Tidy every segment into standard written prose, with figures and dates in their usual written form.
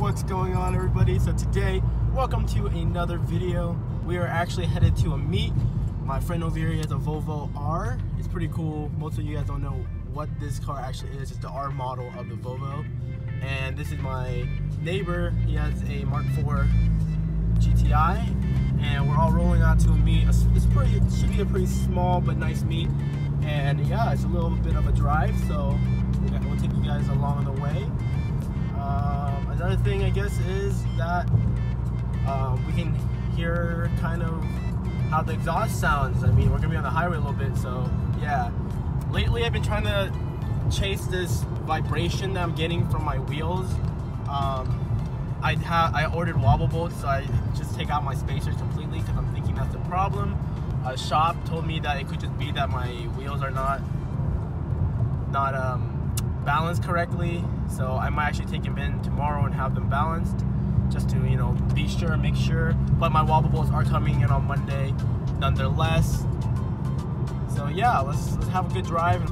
What's going on, everybody? So today, welcome to another video. We are actually headed to a meet. My friend over here, he has a Volvo R. It's pretty cool. Most of you guys don't know what this car actually is. It's the R model of the Volvo. And this is my neighbor. He has a Mark IV GTI. And we're all rolling out to a meet. It should be a pretty small but nice meet. And yeah, it's a little bit of a drive, so we'll take you guys along the way. Another thing, I guess, is that we can hear kind of how the exhaust sounds. I mean, we're gonna be on the highway a little bit, so yeah. Lately, I've been trying to chase this vibration that I'm getting from my wheels. I ordered wobble bolts, so I just take out my spacers completely because I'm thinking that's the problem. A shop told me that it could just be that my wheels are not balanced correctly, so I might actually take them in tomorrow and have them balanced, just to, you know, be sure, make sure. But my wobble bolts are coming in on Monday nonetheless. So yeah, let's have a good drive.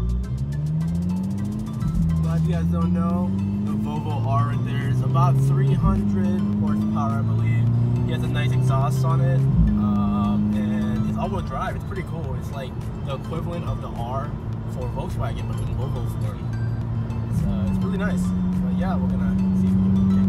Well, if you guys don't know, the Volvo R right there is about 300 horsepower, I believe. He has a nice exhaust on it, and it's all-wheel drive. It's pretty cool. It's like the equivalent of the R for Volkswagen, but in Volvo form. It's really nice. But yeah, we're gonna see if we can get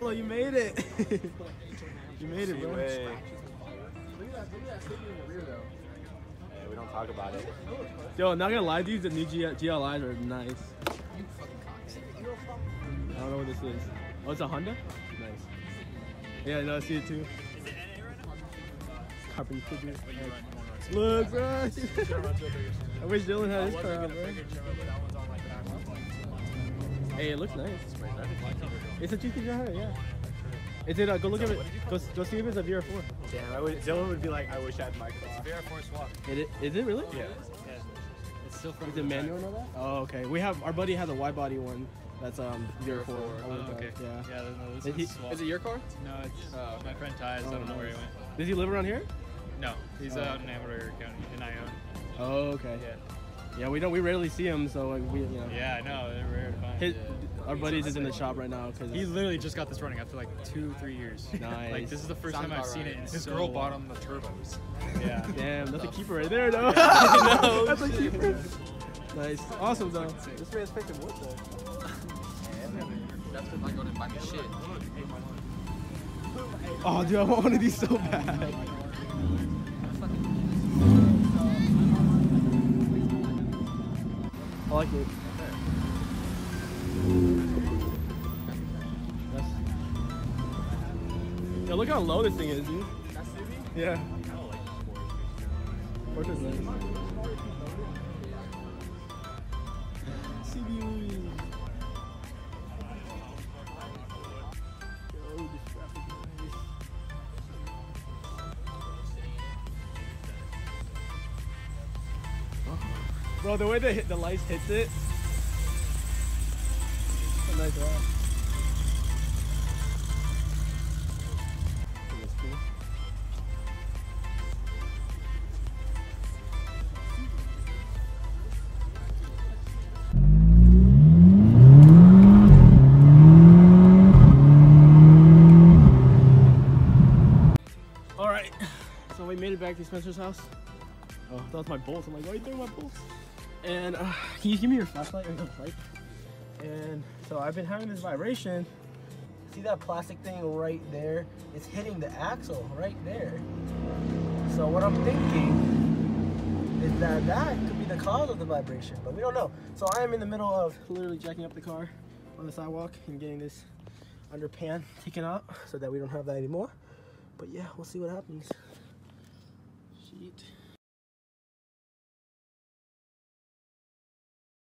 Oh, you made it. You made it, bro. Look at that city in the rear, though. Yeah, we don't talk about it. Yo, not gonna lie, these the new GLIs are nice. You fucking cocks. I don't know what this is. Oh, it's a Honda? Nice. Yeah, no, I see it too. Is it NA right now? Carbon figure. But you run one race. Look, bro. I wish Dylan had his car out, bro. Hey, it looks nice. It's a GT300, yeah. Is it? Go look at it. Go see if it's a VR4. Damn, Dylan would be like, I wish I had my car. It's VR4 swap. Is it really? Yeah. It's still from Is it manual and all that? Oh, okay. Our buddy has a wide body one. That's VR4. Oh, okay. Yeah. Yeah, no, this one's swap. Is it your car? No, it's my friend Ty's. I don't know where he went. Does he live around here? No, he's out in Amador County, in Ione. Oh, okay. Yeah. Yeah, we rarely see him, so like we, you know. Yeah, I know. They're rare to find. Our buddy's is in the shop right now because He literally just got this running after like 2-3 years. Nice. Like this is the first time I've seen it in His so girl long. bought him the turbos. Yeah. Damn, that's a keeper right there, though. No, that's a keeper. Nice, awesome though. This man's picking wood though. That's because I go to buy me shit. Oh, dude, I want one of these so bad. I like it. Yo, look how low this thing is, dude. Yeah. Porsche is nice. CBU. Yo, this strap is nice. Bro, the way the lights hits it. A nice rock. Alright, so we made it back to Spencer's house. Oh, that was my bolts. I'm like, why are you throwing my bolts? And can you give me your flashlight or your light? And so I've been having this vibration. See that plastic thing right there? It's hitting the axle right there. So what I'm thinking is that could be the cause of the vibration, but we don't know. So I am in the middle of literally jacking up the car on the sidewalk and getting this underpan taken out so that we don't have that anymore. But yeah, we'll see what happens.